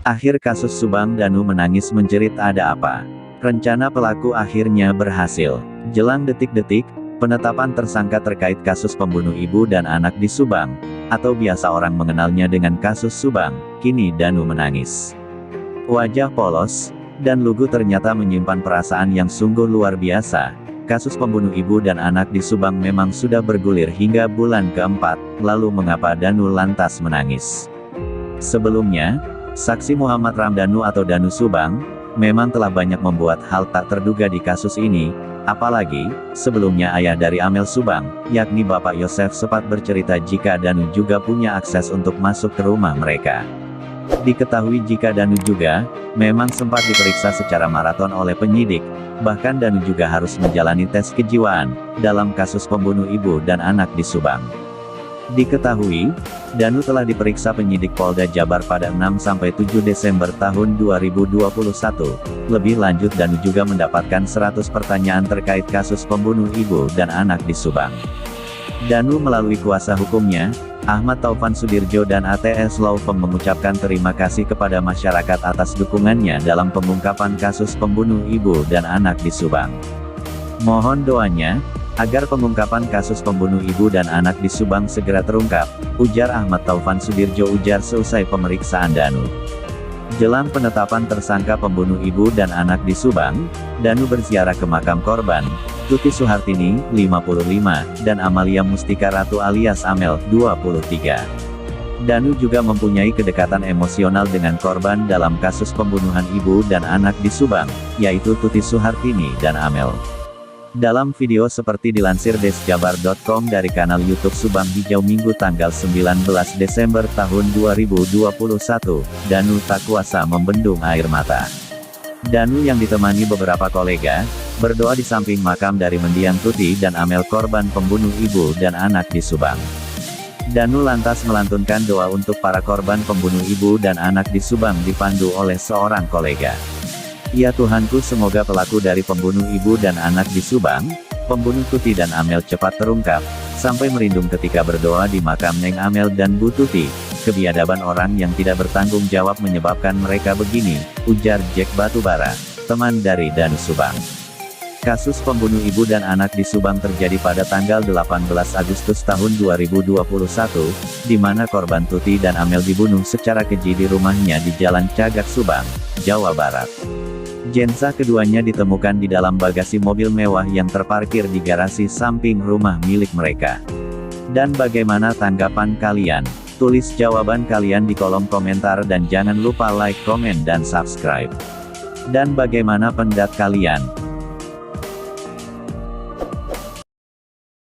Akhir kasus Subang Danu menangis menjerit, ada apa? Rencana pelaku akhirnya berhasil. Jelang detik-detik, penetapan tersangka terkait kasus pembunuh ibu dan anak di Subang, atau biasa orang mengenalnya dengan kasus Subang, kini Danu menangis. Wajah polos dan lugu ternyata menyimpan perasaan yang sungguh luar biasa. Kasus pembunuh ibu dan anak di Subang memang sudah bergulir hingga bulan keempat, lalu mengapa Danu lantas menangis? Sebelumnya, saksi Muhammad Ramdhanu atau Danu Subang, memang telah banyak membuat hal tak terduga di kasus ini, apalagi, sebelumnya ayah dari Amel Subang, yakni Bapak Yosef sempat bercerita jika Danu juga punya akses untuk masuk ke rumah mereka. Diketahui jika Danu juga, memang sempat diperiksa secara maraton oleh penyidik, bahkan Danu juga harus menjalani tes kejiwaan, dalam kasus pembunuh ibu dan anak di Subang. Diketahui, Danu telah diperiksa penyidik Polda Jabar pada 6-7 Desember tahun 2021. Lebih lanjut Danu juga mendapatkan 100 pertanyaan terkait kasus pembunuh ibu dan anak di Subang. Danu melalui kuasa hukumnya, Ahmad Taufan Sudirjo dan ATS Law Firm mengucapkan terima kasih kepada masyarakat atas dukungannya dalam pengungkapan kasus pembunuh ibu dan anak di Subang. Mohon doanya, agar pengungkapan kasus pembunuh ibu dan anak di Subang segera terungkap, ujar Ahmad Taufan Sudirjo ujar seusai pemeriksaan Danu. Jelang penetapan tersangka pembunuh ibu dan anak di Subang, Danu berziarah ke makam korban, Tuti Suhartini, 55, dan Amalia Mustika Ratu alias Amel, 23. Danu juga mempunyai kedekatan emosional dengan korban dalam kasus pembunuhan ibu dan anak di Subang, yaitu Tuti Suhartini dan Amel. Dalam video seperti dilansir desjabar.com dari kanal YouTube Subang Hijau Minggu tanggal 19 Desember tahun 2021, Danu tak kuasa membendung air mata. Danu yang ditemani beberapa kolega, berdoa di samping makam dari mendiang Tuti dan Amel korban pembunuh ibu dan anak di Subang. Danu lantas melantunkan doa untuk para korban pembunuh ibu dan anak di Subang dipandu oleh seorang kolega. Ya Tuhanku, semoga pelaku dari pembunuh ibu dan anak di Subang, pembunuh Tuti dan Amel cepat terungkap, sampai merindung ketika berdoa di makam Neng Amel dan Bu Tuti. Kebiadaban orang yang tidak bertanggung jawab menyebabkan mereka begini, ujar Jack Batubara, teman dari Danu Subang. Kasus pembunuh ibu dan anak di Subang terjadi pada tanggal 18 Agustus tahun 2021, di mana korban Tuti dan Amel dibunuh secara keji di rumahnya di Jalan Cagak Subang, Jawa Barat. Jenazah keduanya ditemukan di dalam bagasi mobil mewah yang terparkir di garasi samping rumah milik mereka. Dan bagaimana tanggapan kalian? Tulis jawaban kalian di kolom komentar dan jangan lupa like, komen dan subscribe. Dan bagaimana pendapat kalian?